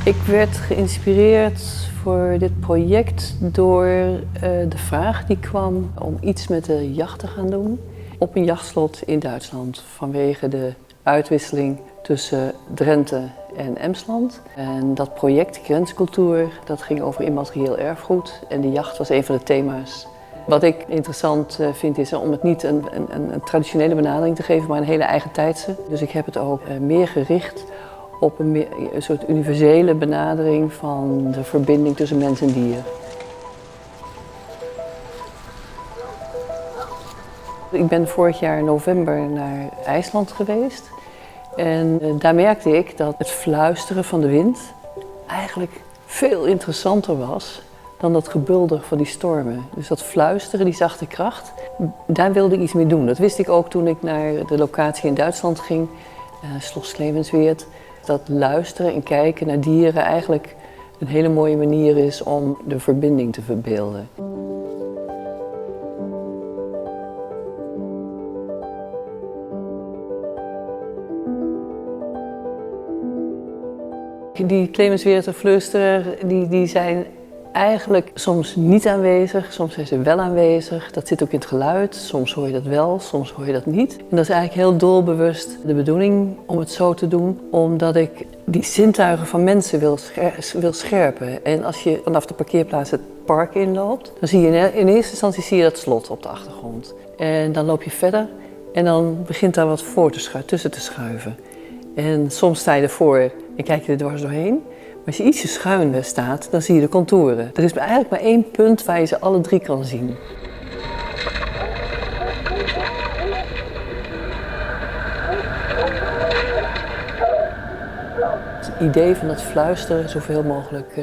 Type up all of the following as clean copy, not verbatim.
Ik werd geïnspireerd voor dit project door de vraag die kwam om iets met de jacht te gaan doen op een jachtslot in Duitsland vanwege de uitwisseling tussen Drenthe en Emsland. En dat project Grenscultuur, dat ging over immaterieel erfgoed en de jacht was een van de thema's. Wat ik interessant vind is om het niet een traditionele benadering te geven, maar een hele eigen tijdse. Dus ik heb het ook meer gericht op een soort universele benadering van de verbinding tussen mens en dier. Ik ben vorig jaar in november naar IJsland geweest en daar merkte ik dat het fluisteren van de wind eigenlijk veel interessanter was dan dat gebulder van die stormen. Dus dat fluisteren, die zachte kracht, daar wilde ik iets mee doen. Dat wist ik ook toen ik naar de locatie in Duitsland ging, Schloss Clevensweert. Dat luisteren en kijken naar dieren eigenlijk een hele mooie manier is om de verbinding te verbeelden. Die Clevensweerter fluisteraar, die zijn eigenlijk soms niet aanwezig, soms zijn ze wel aanwezig. Dat zit ook in het geluid. Soms hoor je dat wel, soms hoor je dat niet. En dat is eigenlijk heel doelbewust de bedoeling om het zo te doen, omdat ik die zintuigen van mensen wil scherpen. En als je vanaf de parkeerplaats het park inloopt, dan zie je in eerste instantie dat slot op de achtergrond. En dan loop je verder en dan begint daar wat tussen te schuiven. En soms sta je ervoor en kijk je er dwars doorheen. Maar als je ietsje schuin staat, dan zie je de contouren. Er is eigenlijk maar één punt waar je ze alle drie kan zien. Het idee van het fluisteren zoveel mogelijk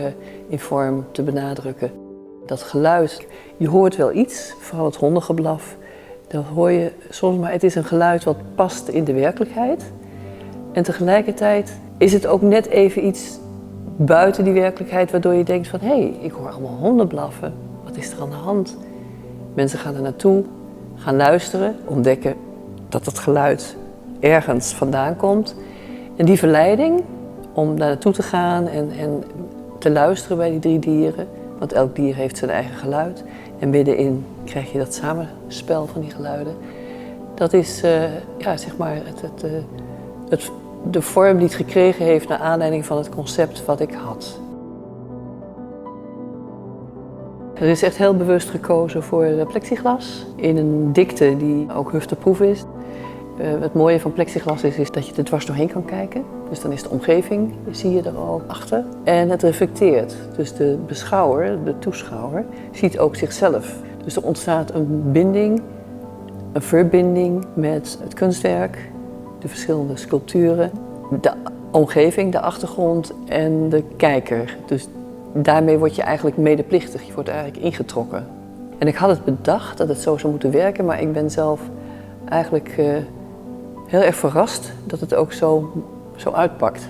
in vorm te benadrukken. Dat geluid, je hoort wel iets, vooral het hondengeblaf. Dat hoor je soms, maar het is een geluid wat past in de werkelijkheid. En tegelijkertijd is het ook net even iets buiten die werkelijkheid, waardoor je denkt van hé, ik hoor allemaal honden blaffen. Wat is er aan de hand? Mensen gaan er naartoe, gaan luisteren, ontdekken dat het geluid ergens vandaan komt. En die verleiding om daar naartoe te gaan en te luisteren bij die drie dieren, want elk dier heeft zijn eigen geluid. En middenin krijg je dat samenspel van die geluiden. Dat is zeg maar de vorm die het gekregen heeft naar aanleiding van het concept wat ik had. Er is echt heel bewust gekozen voor plexiglas in een dikte die ook hufteproof is. Het mooie van plexiglas is dat je er dwars doorheen kan kijken. Dus dan is de omgeving, zie je er ook achter. En het reflecteert. Dus de beschouwer, de toeschouwer, ziet ook zichzelf. Dus er ontstaat een verbinding met het kunstwerk, de verschillende sculpturen, de omgeving, de achtergrond en de kijker. Dus daarmee word je eigenlijk medeplichtig, je wordt eigenlijk ingetrokken. En ik had het bedacht dat het zo zou moeten werken, maar ik ben zelf eigenlijk heel erg verrast dat het ook zo uitpakt.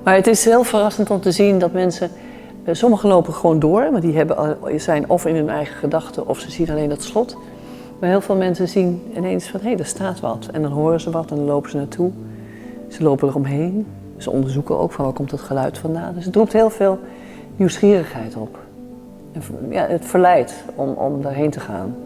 Maar het is heel verrassend om te zien dat mensen, sommigen lopen gewoon door, want die zijn of in hun eigen gedachten of ze zien alleen dat slot. Maar heel veel mensen zien ineens van hé, daar staat wat. En dan horen ze wat en dan lopen ze naartoe. Ze lopen eromheen. Ze onderzoeken ook van waar komt het geluid vandaan. Dus het roept heel veel nieuwsgierigheid op. En, ja, het verleidt om daarheen te gaan.